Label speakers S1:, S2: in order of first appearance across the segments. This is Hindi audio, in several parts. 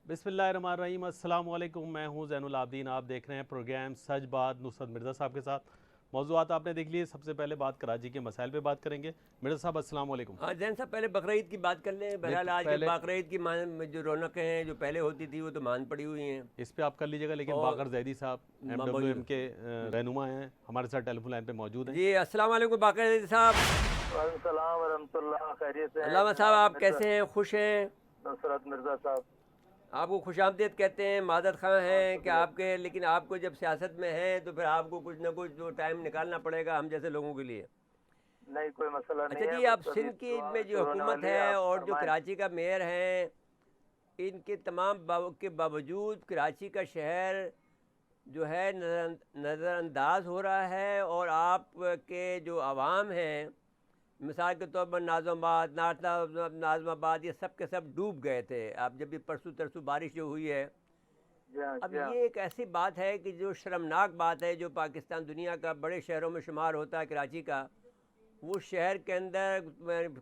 S1: बिस्मिल्लाहिर्रहमानिर्रहीम। अस्सलाम वालेकुम। मैं हूं ज़ैनुल आबदीन। आप देख रहे हैं प्रोग्राम सच बात नुसरत मिर्ज़ा साहब के साथ। मौज़ूआत आपने देख लिए। सबसे पहले बात कराची के मसाइल पे बात करेंगे। मिर्ज़ा साहब अस्सलाम वालेकुम।
S2: हाँ जैन साहब, पहले बकरीद की बात कर लें।
S1: नहीं,
S2: बहरहाल आज के
S1: पहले
S2: बकरीद की मान जो रौनकें हैं जो पहले होती थी वो तो मान पड़ी हुई हैं
S1: इस पे आप कर लीजिएगा, लेकिन
S2: और
S1: बाकर जैदी साहब
S2: मौजूद
S1: MWM के
S2: हम्म।
S1: रहनुमा हैं, हमारे साथ टेलीफोन लाइन पे मौजूद हैं।
S2: जी अस्सलाम वालेकुम बाकर साहब।
S3: वालेकुम वरहमतुल्लाह, खैरियत से हैं
S2: अल्लाह साहब,
S3: जनाब
S2: आप
S3: मिर्जा
S2: कैसे हैं? खुश हैं?
S3: नुसरत मिर्ज़ा साहब।
S2: आपको खुशामदीद कहते हैं, मादत खां
S3: हाँ,
S2: हैं कि
S3: शुक्रिया।
S2: आपके, लेकिन आपको जब सियासत में हैं तो फिर आपको कुछ ना कुछ जो टाइम निकालना पड़ेगा हम जैसे लोगों के लिए।
S3: नहीं, कोई मसला नहीं
S2: अच्छा
S3: है,
S2: जी, आप
S3: बस अभी
S2: सिंध की
S3: दुआ
S2: में जो
S3: शुरू होने
S2: हुकूमत
S3: वाली है,
S2: है
S3: आप
S2: और जो
S3: फरमाएं।
S2: कराची का मेयर हैं, इनके तमाम के बावजूद कराची का शहर जो है नज़रअंदाज हो रहा है, और आप के जो आवाम हैं, मिसाल के तौर पर नाज़माबाद, नाज़माबाद, ये सब के सब डूब गए थे। आप जब भी परसों तरसों बारिश जो हुई है,
S3: जी हाँ,
S2: अब
S3: जी हाँ।
S2: ये एक ऐसी बात है कि जो शर्मनाक बात है, जो पाकिस्तान दुनिया का बड़े शहरों में शुमार होता है कराची का, वो शहर के अंदर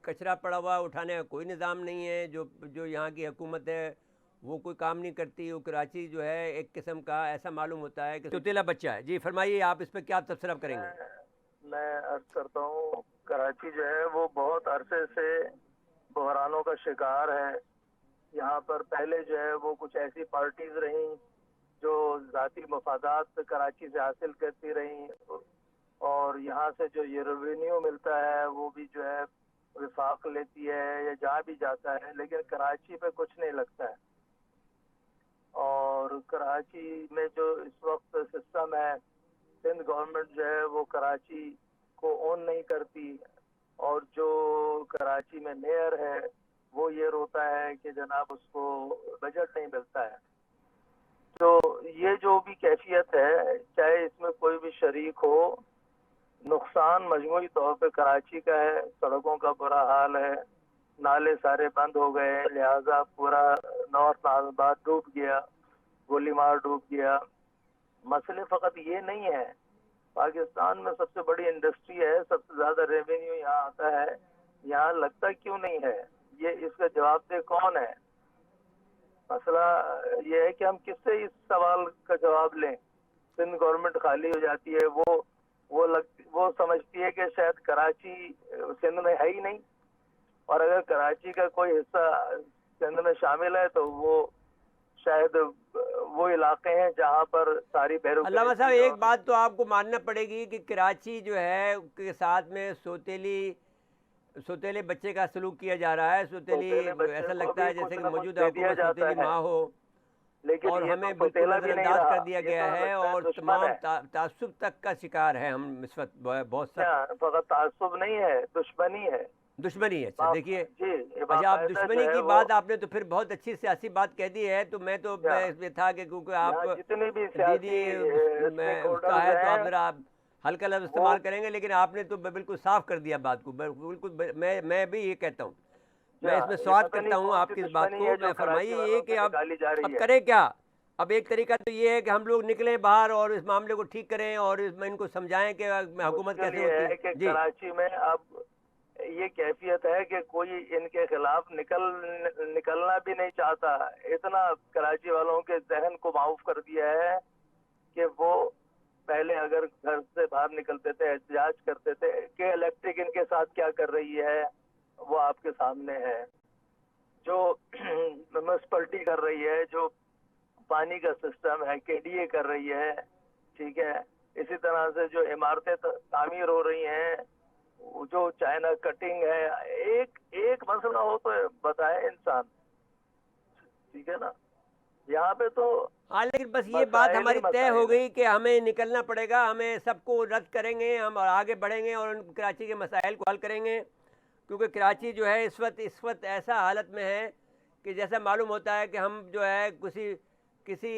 S2: कचरा पड़ा हुआ, उठाने का कोई निज़ाम नहीं है। जो जो यहाँ की हुकूमत है वो कोई काम नहीं करती। वो कराची जो है एक किस्म का ऐसा मालूम होता है कि सौतेला बच्चा है। जी फरमाइए, आप इस पर क्या तबसरा करेंगे?
S3: मैं अर्ज करता हूँ, कराची जो है वो बहुत अरसे से बहरानों का शिकार है। यहाँ पर पहले जो है वो कुछ ऐसी पार्टीज रहीं जो ज़ाती मफादात कराची से हासिल करती रहीं, और यहाँ से जो ये रेवेन्यू मिलता है वो भी जो है विफाक लेती है या जहाँ भी जाता है, लेकिन कराची पे कुछ नहीं लगता है। और कराची में जो इस वक्त सिस्टम है, सिंध गवर्नमेंट जो है वो कराची को ओन नहीं करती, और जो कराची में मेयर है वो ये रोता है कि जनाब उसको बजट नहीं मिलता है। तो ये जो भी कैफियत है, चाहे इसमें कोई भी शरीक हो, नुकसान मजमूई तौर पे कराची का है। सड़कों का बुरा हाल है, नाले सारे बंद हो गए, लिहाजा पूरा नॉर्थ नाजबाद डूब गया, गोलीमार डूब गया। मसले फ़कत ये नहीं है, पाकिस्तान में सबसे बड़ी इंडस्ट्री है, सबसे ज़्यादा रेवेन्यू यहाँ आता है, यहाँ लगता क्यों नहीं है? ये इसका जवाबदेह कौन है? मसला ये है कि हम किससे इस सवाल का जवाब लें? सिंध गवर्नमेंट खाली हो जाती है, वो समझती है कि शायद कराची सिंध में है ही नहीं, और अगर कराची का कोई हिस्सा सिंध में शामिल है तो वो शायद वो इलाके हैं जहाँ पर सारी
S2: अल्लामा साहब,
S3: ब्यूरोक्रेसी
S2: एक
S3: और
S2: बात तो आपको मानना पड़ेगी कि कराची जो है के साथ में सौतेले बच्चे का सलूक किया जा रहा है। सौतेली,
S3: सौतेले बच्चे
S2: ऐसा
S3: को
S2: लगता
S3: भी
S2: है जैसे
S3: कुछ
S2: कि
S3: न कुछ
S2: मौजूदा
S3: दे दिया
S2: हुकूमत
S3: जाता
S2: सौतेली
S3: है,
S2: माँ हो,
S3: लेकिन
S2: और
S3: ये तो
S2: हमें बिल्कुल
S3: सौतेला भी नहीं
S2: नज़रअंदाज
S3: रहा,
S2: कर दिया
S3: ये
S2: गया
S3: तो
S2: है,
S3: लगता है
S2: और
S3: दुश्मन
S2: तमाम
S3: है।
S2: तासुब तक का शिकार है हम इस वक्त, बहुत सख्त
S3: क्या फकत तासुब नहीं है, दुश्मनी है।
S2: दुश्मनी है। अच्छा देखिए,
S3: जी, ये
S2: अच्छा आप
S3: बाकायदा जो
S2: दुश्मनी
S3: है
S2: की
S3: वो,
S2: बात, आपने तो फिर बहुत अच्छी सियासी बात कह दी है। तो
S3: क्या
S2: मैं इसमें था कि क्योंकि आप
S3: यहाँ जितने भी
S2: दीदी
S3: सियासी स्टेक
S2: मैं उसका
S3: होल्डर्स
S2: है, तो आप
S3: हैं
S2: ज़रा हल्का लफ्ज़
S3: वो,
S2: इस्तेमाल करेंगे, लेकिन आपने तो बिल्कुल साफ कर दिया बात को। बिल्कुल मैं भी ये कहता हूँ, मैं
S3: क्या
S2: इसमें
S3: ये
S2: स्वागत
S3: पता नहीं
S2: करता हूँ
S3: कौन सी
S2: आपकी इस बात
S3: दुश्मनी
S2: को।
S3: है जो
S2: मैं
S3: कराची
S2: फरमाइए ये
S3: वालों
S2: कि
S3: से
S2: अब
S3: निकाली जा रही
S2: अब
S3: है।
S2: करें क्या? अब एक तरीका तो ये है कि हम लोग निकलें बाहर और इस मामले को ठीक करें, और इसमें इनको समझाएं कि हुकूमत
S3: मुश्किल
S2: कैसे
S3: ये
S2: होती
S3: है
S2: है।
S3: कि
S2: जी
S3: कराची में अब ये कैफियत है कि कोई इनके खिलाफ निकलना भी नहीं चाहता। इतना कराची वालों के जहन को माऊफ कर दिया है कि वो पहले अगर घर से बाहर निकलते थे एहतजाज करते थे कि इलेक्ट्रिक इनके साथ क्या कर रही है, वो आपके सामने है। जो म्यूनसिपलिटी कर रही है, जो पानी का सिस्टम है केडीए कर रही है, ठीक है। इसी तरह से जो इमारतें तामीर हो रही हैं, जो चाइना कटिंग है, एक एक मसला हो तो बताए इंसान, ठीक है ना। यहाँ पे तो
S2: हाँ, लेकिन बस ये बात
S3: मसाइल ही
S2: हमारी तय हो
S3: मसाइल है।
S2: गई कि हमें निकलना पड़ेगा, हमें सबको रद्द करेंगे हम और आगे बढ़ेंगे और उन कराची के मसाइल को हल करेंगे। क्योंकि कराची जो है इस वक्त ऐसा हालत में है कि जैसा मालूम होता है कि हम जो है किसी किसी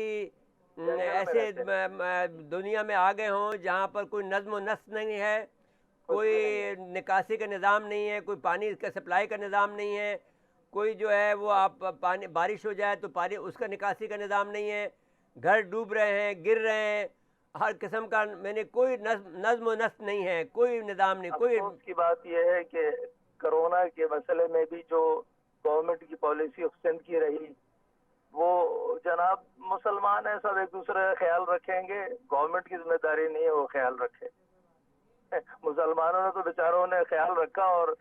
S3: जंगल में
S2: ऐसे
S3: रहते हैं,
S2: दुनिया में आ गए हों जहाँ पर कोई नज़्म व नस्क नहीं है,
S3: कुछ
S2: कोई
S3: भी नहीं है।
S2: निकासी का निज़ाम नहीं है, कोई पानी का सप्लाई का निज़ाम नहीं है, कोई जो है वो आप पानी बारिश हो जाए तो पानी उसका निकासी का निज़ाम नहीं है, घर डूब रहे हैं, गिर रहे हैं, हर किस्म का, मैंने कोई नज़्म व नस्क नहीं है, कोई निज़ाम नहीं, कोई।
S3: अफसोस की बात यह है कि कोरोना के मसले में भी जो गवर्नमेंट की पॉलिसी ऑफ सिंध की रही, वो जनाब मुसलमान है, सब एक दूसरे का ख्याल रखेंगे, गवर्नमेंट की जिम्मेदारी नहीं है वो ख्याल रखे। मुसलमानों ने तो बेचारों ने ख्याल रखा और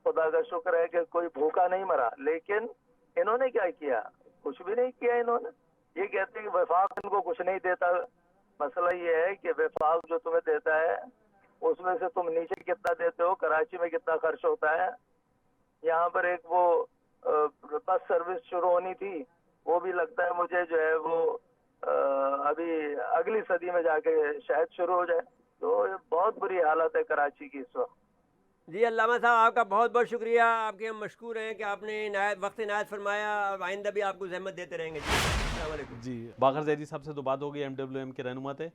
S3: खुदा का शुक्र है कि कोई भूखा नहीं मरा। लेकिन इन्होंने क्या किया? कुछ भी नहीं किया इन्होंने। ये कहते हैं कि वफाक इनको कुछ नहीं देता। मसला ये है कि वफाक जो तुम्हें देता है उसमें से तुम नीचे कितना देते हो, कराची में कितना खर्च होता है। यहाँ पर एक वो बस सर्विस शुरू होनी थी, वो भी लगता है मुझे जो है वो अभी अगली सदी में जाके शायद शुरू हो जाए। तो ये बहुत बुरी हालत है कराची की इस वक्त।
S2: जी अल्लामा साहब, आपका बहुत बहुत शुक्रिया। आपके हम मशकूर हैं कि आपने वक्त इनायत फरमाया। और आइंदा भी आपको जहमत देते रहेंगे। जी अस्सलाम वालेकुम।
S1: जी बाकर जैदी साहब से तो बात हो गई, MWM के रहनुमा थे।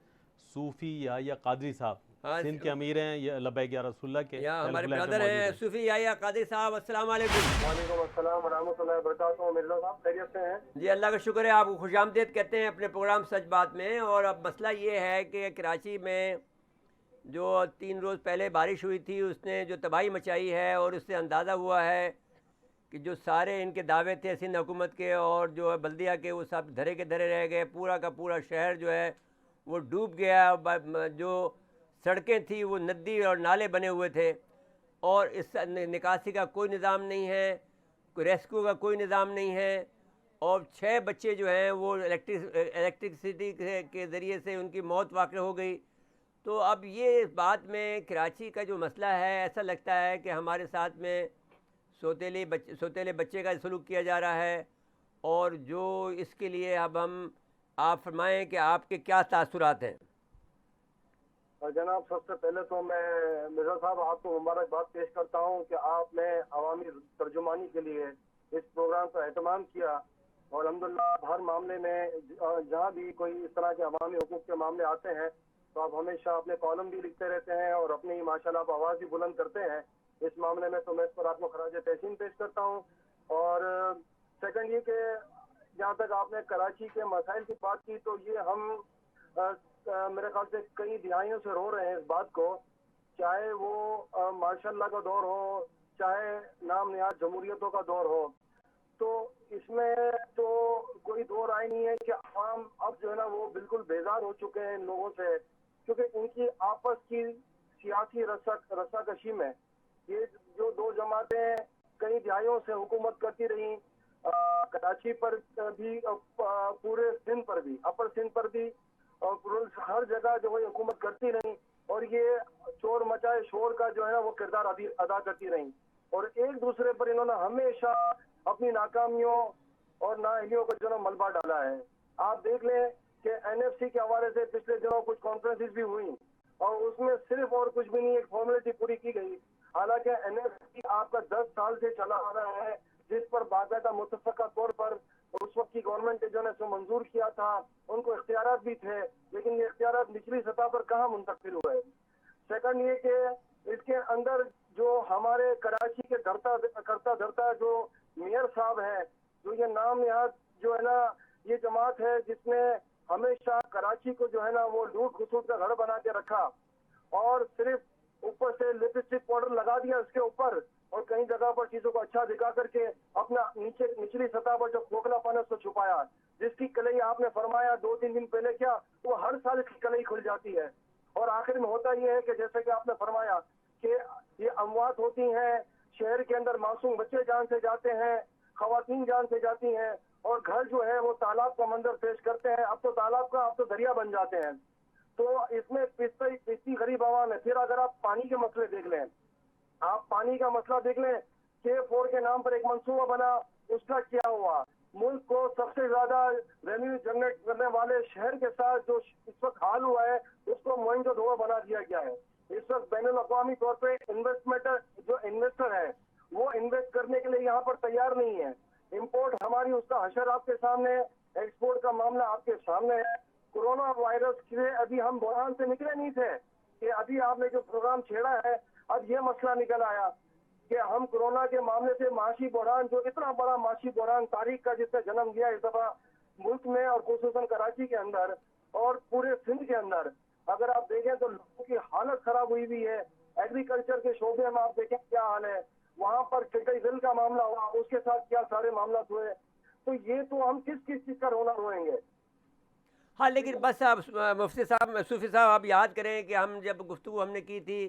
S1: सूफ़ी या कादरी साहब
S2: हाँ,
S1: सिंध के अमीर हैं, ये लब्बैक या रसूलुल्लाह के
S2: यहाँ हमारे
S1: टेलीफोन लाइन पे
S2: ब्रदर हैं
S1: मौजूद हैं।
S2: सूफी याया कादिर साहब। अस्सलाम वालेकुम।
S4: वालेकुम अस्सलाम व रहमतुल्लाहि व बरकातुहू। मिर्ज़ा साहब खैरियत से हैं?
S2: जी अल्लाह का शुक्र है। आपको खुशामदीद कहते हैं अपने प्रोग्राम सच बात में। और अब मसला ये है कि कराची में जो 3 रोज़ पहले बारिश हुई थी उसने जो तबाही मचाई है, और उससे अंदाज़ा हुआ है कि जो सारे इनके दावे थे सिंध हुकूमत के और जो है बल्दिया के, वो सब धरे के धरे रह गए। पूरा का पूरा शहर जो है वो डूब गया। जो सड़कें थी वो नदी और नाले बने हुए थे, और इस निकासी का कोई निज़ाम नहीं है, कोई रेस्क्यू का कोई निज़ाम नहीं है। और 6 बच्चे जो हैं वो इलेक्ट्रिसिटी के ज़रिए से उनकी मौत वाक़ हो गई। तो अब ये इस बात में कराची का जो मसला है, ऐसा लगता है कि हमारे साथ में सोतेले बच्चे का सलूक किया जा रहा है। और जो इसके लिए अब आप फरमाएं कि आपके क्या तासुरात हैं।
S4: और जनाब, सबसे पहले तो मैं मिर्ज़ा साहब आपको मुबारकबाद पेश करता हूँ कि आपने अवामी तर्जुमानी के लिए इस प्रोग्राम का एहतमाम किया। और अल्हम्दुलिल्लाह हर मामले में जहाँ भी कोई इस तरह के अवामी हुकूक के मामले आते हैं तो आप हमेशा अपने कॉलम भी लिखते रहते हैं और अपनी माशाल्लाह आप आवाज़ भी बुलंद करते हैं। इस मामले में तो मैं इस पर आपको खराज तहसीन पेश करता हूँ। और सेकंड ये कि जहाँ तक आपने कराची के मसाइल की बात की, तो ये हम मेरे ख्याल से कई दिहाइयों से रो रहे हैं इस बात को, चाहे वो माशाल्लाह का दौर हो, चाहे नाम निहाद जमहूरियतों का दौर हो। तो इसमें तो कोई दो राय नहीं है कि आवाम अब जो है ना वो बिल्कुल बेजार हो चुके हैं इन लोगों से, क्योंकि इनकी आपस की सियासी रस्साकशी में ये जो दो जमातें कई दिहाइयों से हुकूमत करती रही, कराची पर भी, पूरे सिंध पर भी, अपर सिंध पर भी, और हर जगह जो है हुकूमत करती रही, और ये चोर मचाए शोर का जो है ना वो किरदार अदा करती रही। और एक दूसरे पर इन्होंने हमेशा अपनी नाकामियों और नाअहलियों का जो है मलबा डाला है। आप देख लें कि NFC के हवाले से पिछले दिनों कुछ कॉन्फ्रेंसेस भी हुई और उसमें सिर्फ और कुछ भी नहीं, एक फॉर्मेलिटी पूरी की गई। हालांकि NFC आपका 10 साल से चला आ रहा है, जिस पर बाकायदा मुतफ़क़ा तौर पर उस वक्त की गवर्नमेंट ने जो है सो मंजूर किया था, उनको इख्तियारात भी थे, लेकिन ये इख्तियारात निचली सतह पर कहाँ मुंतकिल हुए। सेकंड ये कि इसके अंदर जो हमारे कराची के करता धरता जो मेयर साहब हैं, जो ये नाम यहाँ जो है ना ये जमात है जिसने हमेशा कराची को जो है ना वो लूट खसूट का घर बना के रखा, और सिर्फ ऊपर से लिपस्टिक पाउडर लगा दिया उसके ऊपर, और कई जगह पर चीजों को अच्छा दिखा करके अपना निचली सतह पर जो खोखलापन है उसको छुपाया, जिसकी कलई आपने फरमाया 2-3 दिन पहले, क्या वो हर साल इसकी कलई खुल जाती है। और आखिर में होता यह है कि जैसे कि आपने फरमाया कि ये अमवात होती हैं, शहर के अंदर मासूम बच्चे जान से जाते हैं, खवातीन जान से जाती हैं, और घर जो है वो तालाब का मंजर पेश करते हैं। अब तो तालाब का, अब तो दरिया बन जाते हैं। तो इसमें पिस्ती गरीब आवाम है। फिर अगर आप पानी के मसले देख लें, आप पानी का मसला देख लें, K4 के नाम पर एक मंसूबा बना, उसका क्या हुआ। मुल्क को सबसे ज्यादा रेवेन्यू जनरेट करने वाले शहर के साथ जो इस वक्त हाल हुआ है, उसको मोइंजोदड़ो बना दिया गया है। इस वक्त बैनुल अक़वामी तौर पे जो इन्वेस्टर है वो इन्वेस्ट करने के लिए यहाँ पर तैयार नहीं है। इम्पोर्ट हमारी, उसका हशर आपके सामने है, एक्सपोर्ट का मामला आपके सामने है। कोरोना वायरस से अभी हम बुरहान से निकले नहीं थे कि अभी आपने जो प्रोग्राम छेड़ा है, अब ये मसला निकल आया कि हम कोरोना के मामले से माशी बुरहान, जो इतना बड़ा माशी बुरहान तारीख का जिसने जन्म दिया इस दफा मुल्क में और खुसूसन कराची के अंदर और पूरे सिंध के अंदर, अगर आप देखें तो लोगों की हालत खराब हुई हुई है। एग्रीकल्चर के शोबे में आप देखें क्या हाल है, वहाँ पर चिटई बिल का मामला हुआ, उसके साथ क्या सारे मामला हुए। तो ये तो हम किस किस चीज का रोना रोएंगे।
S2: हाँ, लेकिन बस आप मुफ्ती साहब, सूफी साहब, आप याद करें कि हम जब गुफ्तगू हमने की थी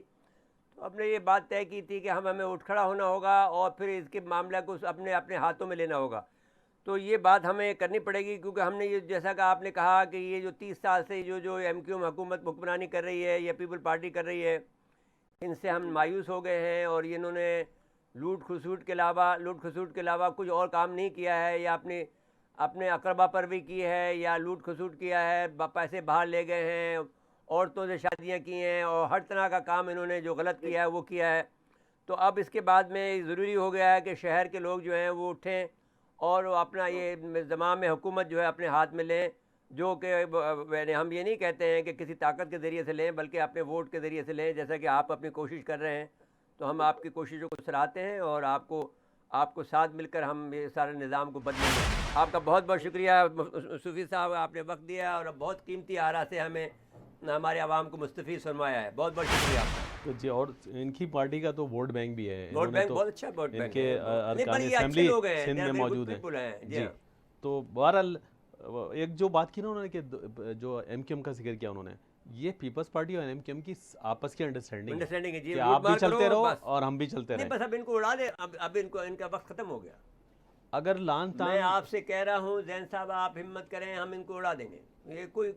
S2: तो हमने ये बात तय की थी कि हमें उठ खड़ा होना होगा और फिर इसके मामला को अपने अपने हाथों में लेना होगा। तो ये बात हमें करनी पड़ेगी, क्योंकि हमने ये, जैसा कि आपने कहा कि ये जो 30 साल से जो MQM हुकूमत हुक्मरानी कर रही है या पीपल पार्टी कर रही है, इनसे हम मायूस हो गए हैं और इन्होंने लूट खसूट के अलावा कुछ और काम नहीं किया है, या अपने अकरबा पर भी की है, या लूट खसूट किया है, पैसे बाहर ले गए हैं, औरतों से शादियां की हैं, और हर तरह का काम इन्होंने जो गलत किया है वो किया है। तो अब इसके बाद में ज़रूरी हो गया है कि शहर के लोग जो हैं वो उठें और वो अपना ये ज़माम हुकूमत जो है अपने हाथ में लें, जो कि हम ये नहीं कहते हैं कि किसी ताकत के ज़रिए से लें, बल्कि अपने वोट के ज़रिए से लें, जैसा कि आप अपनी कोशिश कर रहे हैं। तो हम आपकी कोशिशों को सराहते हैं और आपको साथ मिलकर हम ये सारे निज़ाम को बदलेंगे। आपका बहुत बहुत शुक्रिया सूफी साहब, आपने वक्त दिया और बहुत कीमती आरा से हमें हमारे आवाम को मुस्तफ़ीज़ फरमाया है। बहुत बहुत शुक्रिया आपका।
S1: तो जी, और इनकी पार्टी का तो वोट बैंक भी है,
S2: वोट बैंक
S1: तो
S2: बहुत अच्छा वोट बैंक
S1: इनके
S2: है।
S1: अरकान
S2: ये अच्छे
S1: असेंबली
S2: लोग हैं,
S1: सिंध में मौजूद
S2: हैं
S1: हैं।
S2: जी
S1: जी,
S2: हाँ।
S1: तो बहरहाल एक जो बात की ना उन्होंने कि जो MQM का जिक्र किया उन्होंने, ये पीपल्स पार्टी और MQM की आपस की अंडरस्टैंडिंग
S2: है जी,
S1: कि आप भी
S2: लूटमार
S1: चलते
S2: करो
S1: रहो
S2: बस।
S1: और हम भी चलते
S2: नहीं,
S1: रहें।
S2: बस अब इनको उड़ा दे, अब इनका वक्त ख़त्म हो गया।
S1: अगर लान
S2: मैं
S1: तान
S2: आपसे कह रहा हूँ जैन साहब, आप हिम्मत करें, हम इनको उड़ा देंगे। ये कोई,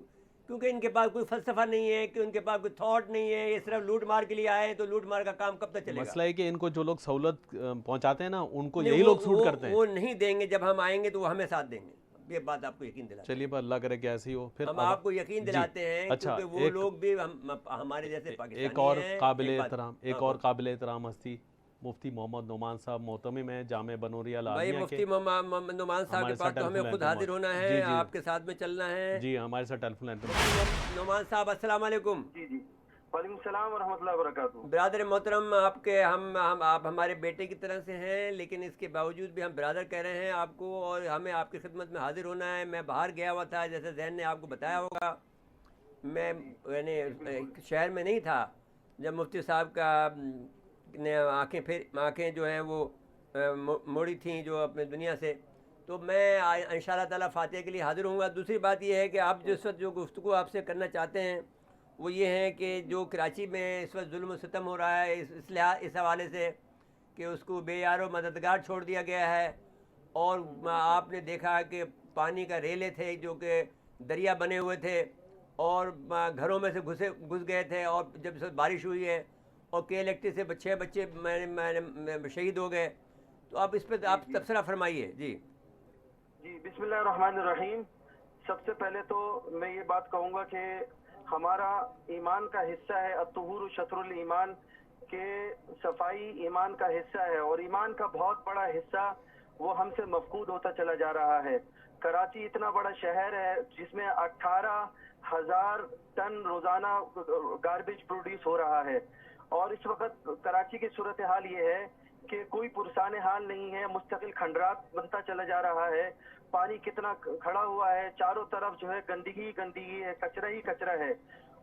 S2: क्योंकि इनके पास कोई फ़लसफ़ा नहीं है, कि उनके पास कोई थॉट नहीं है, ये सिर्फ लूट मार के लिए आए हैं, तो लूट मार का काम कब तक चलेगा?
S1: मसला है कि इनको जो लोग सहूलत पहुंचाते हैं ना, उनको
S2: नहीं,
S1: यही लोग सूट
S2: वो
S1: करते हैं।
S2: वो नहीं देंगे, जब हम आएंगे तो वो हमें साथ देंगे, ये बात आपको यकीन दिलाते
S1: चलिए, पर अल्लाह करे कि ऐसे ही हो। फिर
S2: हैं। हम
S1: अब
S2: आपको यकीन
S1: जी,
S2: दिलाते हैं,
S1: अच्छा,
S2: क्योंकि वो लोग भी हमारे जैसे पाकिस्तानी
S1: एक और
S2: हैं।
S1: काबिल
S2: एक बात-
S1: एहतराम
S2: हाँ, बोल।
S1: काबिल एहतराम हस्ती मुफ्ती मोहम्मद नोमान साहब मोहतमिम है जामे बनूरिया
S2: भाई
S1: लालमिया
S2: मुफ्ती
S1: के।
S2: मोहम्मद नुमान साहब
S1: हमारे
S2: के पास
S1: साथ
S2: तो हमें
S1: टेलीफोन
S2: खुद
S1: लाइन
S2: हाजिर
S1: पर
S2: होना
S1: मौजूद।
S2: है,
S1: जी जी
S2: आपके साथ में चलना है।
S1: जी, हमारे साथ टेलीफोन लाइन पर
S2: नुमान साहब, अस्सलाम वालेकुम।
S4: जी जी, वालेकुम सलाम व रहमतुल्लाहि व बरकातहू।
S2: ब्रादर मोहतरम, आपके आप हमारे बेटे की तरह से हैं, लेकिन इसके बावजूद भी हम ब्रादर कह रहे हैं आपको, और हमें आपकी खिदमत में हाजिर होना है। मैं बाहर गया हुआ था, जैसे जैन ने आपको बताया होगा, मैं यानी शहर में नहीं था जब मुफ्ती साहब का ने आंखें जो हैं वो मोड़ी थी जो अपने दुनिया से। तो मैं इंशाअल्लाह ताला फातिहा के लिए हाजिर होऊंगा। दूसरी बात यह है कि आप जिस वक्त जो गुफ्तगू आपसे करना चाहते हैं वो ये है कि जो कराची में इस वक्त जुल्म सितम हो रहा है, इस हवाले से कि उसको बेयारो मददगार छोड़ दिया गया है, और आपने देखा कि पानी का रेले थे जो कि दरिया बने हुए थे, और घरों में से घुस गए थे, और जब से बारिश हुई है और KLACT से 6 बच्चे मैंने शहीद हो गए। तो आप इस पर आप तबसरा फरमाइए। जी
S4: जी, बिस्मिल्लाहिर्रहमानिर्रहीम। सबसे पहले तो मैं ये बात कहूँगा कि हमारा ईमान का हिस्सा है, अत्तहुर शत्रुल ईमान, के सफाई ईमान का हिस्सा है, और ईमान का बहुत बड़ा हिस्सा वो हमसे मफकूद होता चला जा रहा है। कराची इतना बड़ा शहर है जिसमें 18,000 टन रोजाना गार्बेज प्रोड्यूस हो रहा है, और इस वक्त कराची की सूरत हाल ये है कि कोई पुरसाने हाल नहीं है, मुस्तकिल खंडरात बनता चला जा रहा है। पानी कितना खड़ा हुआ है, चारों तरफ जो है गंदगी गंदगी है, कचरा ही कचरा है,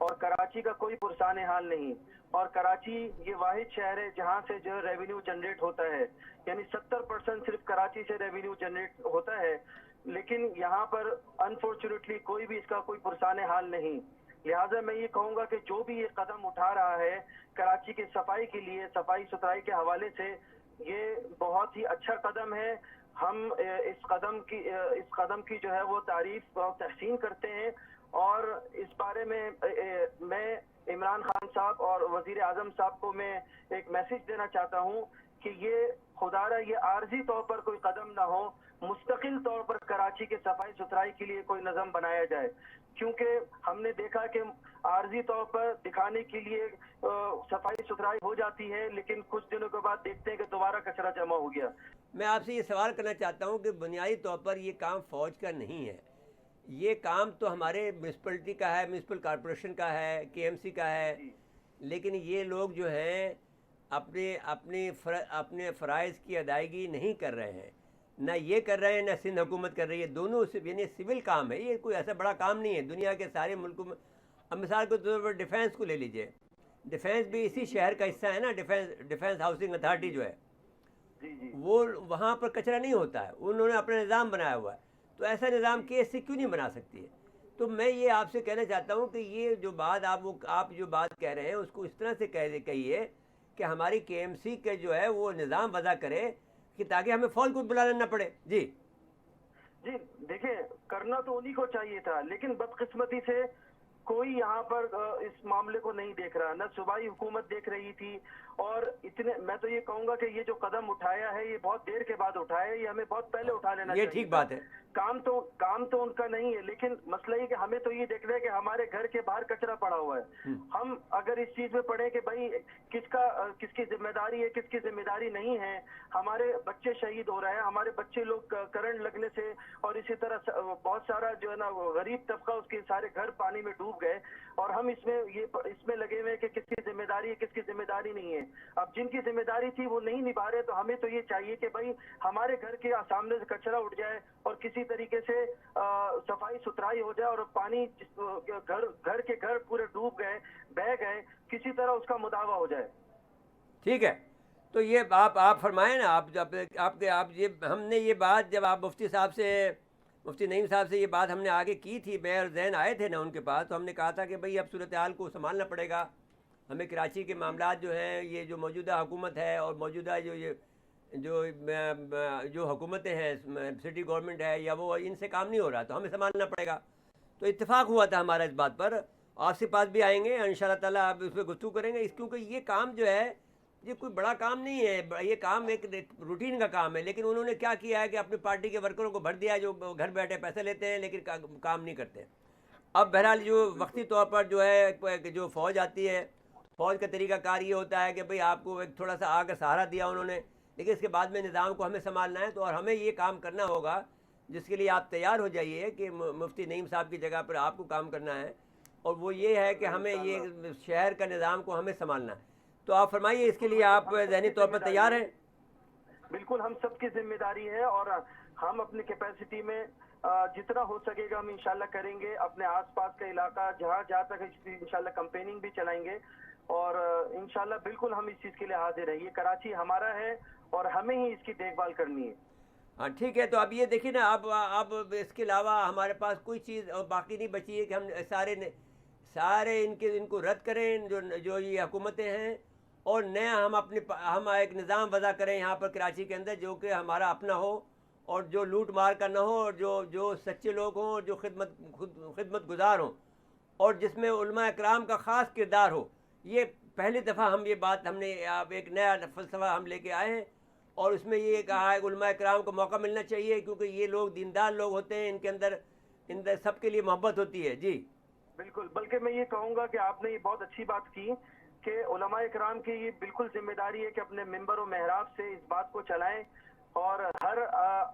S4: और कराची का कोई पुरसाने हाल नहीं। और कराची ये वाहिद शहर है जहाँ से जो रेवेन्यू जनरेट होता है, यानी 70% सिर्फ कराची से रेवेन्यू जनरेट होता है, लेकिन यहाँ पर अनफॉर्चुनेटली कोई भी इसका कोई पुरसाने हाल नहीं। लिहाजा मैं ये कहूँगा कि जो भी ये कदम उठा रहा है कराची की सफाई के लिए, सफाई सुथराई के हवाले से, ये बहुत ही अच्छा कदम है। हम इस कदम की जो है वो तारीफ और तहसीन करते हैं, और इस बारे में मैं इमरान खान साहब और वजीर आजम साहब को मैं एक मैसेज देना चाहता हूँ कि ये खुदारा ये आर्जी तौर पर कोई कदम ना हो, मुस्तकिल तौर पर कराची के सफाई सुथराई के लिए कोई निज़ाम बनाया जाए, क्योंकि हमने देखा कि आर्जी तौर पर दिखाने के लिए सफाई सुथराई हो जाती है, लेकिन कुछ दिनों के बाद देखते हैं कि दोबारा कचरा जमा हो गया।
S2: मैं आपसे ये सवाल करना चाहता हूँ कि बुनियादी तौर पर ये काम फ़ौज का नहीं है, ये काम तो हमारे म्यूनसिपलिटी का है, म्यूनसिपल कॉरपोरेशन का है, KMC का है, लेकिन ये लोग जो हैं अपने फ़राइज़ की अदायगी नहीं कर रहे हैं, ना ये कर रहे हैं ना सिंध हुकूमत कर रही है। दोनों यानी सिविल काम है, ये कोई ऐसा बड़ा काम नहीं है। दुनिया के सारे मुल्कों में, अब मिसाल के तौर पर डिफेंस को ले लीजिए, डिफेंस भी इसी शहर का हिस्सा है ना, डिफेंस हाउसिंग अथॉरिटी जो है,
S3: जी जी
S2: वो वहाँ पर कचरा नहीं होता है, उन्होंने अपना निज़ाम बनाया हुआ है। तो ऐसा निज़ाम केएससी क्यों नहीं बना सकती है? तो मैं ये आपसे कहना चाहता हूँ कि ये जो बात आप जो बात कह रहे हैं उसको इस तरह से कहिए कि हमारी केएमसी के जो है वो निज़ाम वज़ा करे कि ताकि हमें फ़ौज को बुलाना ना पड़े। जी
S3: जी, देखिए करना तो उन्हीं को चाहिए था, लेकिन बदकिस्मती से कोई यहाँ पर इस मामले को नहीं देख रहा, न सूबाई हुकूमत देख रही थी। और इतने, मैं तो ये कहूंगा कि ये जो कदम उठाया है ये बहुत देर के बाद उठाया है, ये हमें बहुत पहले उठा लेना
S2: ये
S3: चाहिए
S2: ठीक
S3: था।
S2: बात है।
S3: काम तो उनका नहीं है, लेकिन मसला ये कि हमें तो ये देखना है कि हमारे घर के बाहर कचरा पड़ा हुआ है। हम अगर इस चीज में पड़े कि भाई किसकी जिम्मेदारी है, किसकी जिम्मेदारी नहीं है। हमारे बच्चे शहीद हो रहे हैं, हमारे बच्चे लोग करंट लगने से, और इसी तरह बहुत सारा जो है ना गरीब तबका, उसके सारे घर पानी में डूब गए। और हम इसमें लगे हुए हैं कि किसकी जिम्मेदारी है, किसकी जिम्मेदारी नहीं है। अब जिनकी जिम्मेदारी थी वो नहीं निभा रहे, तो हमें तो ये चाहिए कि भाई हमारे घर के सामने से कचरा उठ जाए और किसी तरीके से सफाई सुथराई हो जाए, और पानी घर के घर पूरे डूब गए, बह गए, किसी तरह उसका मुदावा हो जाए।
S2: ठीक है, तो ये आप फरमाएं ना, आप ये हमने ये बात जब आप मुफ्ती नईम साहब से ये बात हमने आगे की थी, मैं और जैन आए थे ना उनके पास, तो हमने कहा था कि भाई अब सूरत हाल को संभालना पड़ेगा हमें। कराची के मामलात जो हैं, ये जो मौजूदा हुकूमत है और मौजूदा जो हुकूमतें हैं, सिटी गवर्नमेंट है या वो, इनसे काम नहीं हो रहा, तो हमें संभालना पड़ेगा। तो इत्तेफाक हुआ था हमारा इस बात पर। आपके पास भी आएंगे इंशाल्लाह ताला, आप इस पर गुफ्तगू करेंगे, क्योंकि ये काम जो है ये कोई बड़ा काम नहीं है, ये काम एक रूटीन का काम है। लेकिन उन्होंने क्या किया है कि अपनी पार्टी के वर्करों को भर दिया है, जो घर बैठे पैसे लेते हैं लेकिन काम नहीं करते। अब बहरहाल जो वक्ती तौर पर जो है जो फ़ौज आती है, फ़ौज का तरीक़ाकार ये होता है कि भाई आपको एक थोड़ा सा आगे सहारा दिया उन्होंने, लेकिन इसके बाद में निज़ाम को हमें संभालना है। तो और हमें ये काम करना होगा, जिसके लिए आप तैयार हो जाइए कि मुफ्ती नईम साहब की जगह पर आपको काम करना है। और वो ये है कि हमें ये शहर का निज़ाम को हमें संभालना है। तो आप फरमाइए, इसके लिए आप ज़हनी तौर पर तैयार हैं?
S3: बिल्कुल, हम सबकी जिम्मेदारी है, और हम अपनी कैपेसिटी में जितना हो सकेगा हम इंशाल्लाह करेंगे। अपने आसपास का इलाका जहाँ तक इंशाल्लाह कैंपेनिंग भी चलाएंगे, और इंशाल्लाह बिल्कुल हम इस चीज़ के लिए हाजिर हैं। ये कराची हमारा है और हमें ही इसकी देखभाल करनी है।
S2: हाँ ठीक है, तो अब ये देखिए ना, अब इसके अलावा हमारे पास कोई चीज़ बाकी नहीं बची है कि हम सारे इनको रद्द करें, जो ये हुकूमतें हैं, और नया हम एक निज़ाम वज़ा करें यहाँ पर कराची के अंदर, जो कि हमारा अपना हो और जो लूट मार का ना हो, और जो सच्चे लोग हों, जो खिदमत गुजार हों, और जिसमें उलमा इकराम का ख़ास किरदार हो। ये पहली दफ़ा हमने एक नया फ़लसफ़ा हम लेके आए हैं, और उसमें ये कहा है उलमा इकराम को मौका मिलना चाहिए, क्योंकि ये लोग दीनदार लोग होते हैं, इनके अंदर सबके लिए मोहब्बत होती है। जी
S3: बिल्कुल, बल्कि मैं ये कहूँगा कि आपने ये बहुत अच्छी बात की कि उलमा इकराम की ये बिल्कुल जिम्मेदारी है कि अपने मिंबर और महराब से इस बात को चलाएं, और हर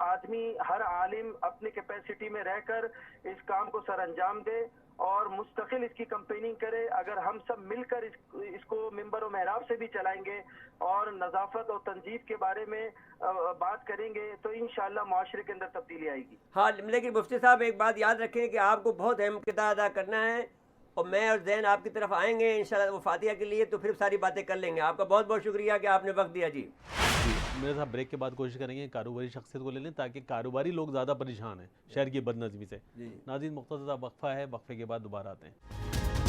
S3: आदमी, हर आलिम अपनी कैपेसिटी में रहकर इस काम को सरअंजाम दे और मुस्तकिल इसकी कैंपेनिंग करे। अगर हम सब मिलकर इसको मिंबर और महराब से भी चलाएंगे और नज़ाफत और तंजीफ के बारे में बात करेंगे, तो इंशाअल्लाह माशरे के अंदर तब्दीली आएगी।
S2: हाँ, लेकिन मुफ्ती साहब एक बात याद रखें कि आपको बहुत अहम किरदार अदा करना है, और मैं और जैन आपकी तरफ आएंगे इंशाल्लाह वो फातिहा के लिए, तो फिर सारी बातें कर लेंगे। आपका बहुत बहुत शुक्रिया कि आपने वक्त दिया। जी
S1: मेरे साथ ब्रेक के बाद कोशिश करेंगे कारोबारी शख्सियत को ले लें, ताकि कारोबारी लोग ज़्यादा परेशान हैं शहर की बदनज़मी से। नाज़रीन, मुख्तसर वक्फा है, वक्फे के बाद दोबारा आते हैं।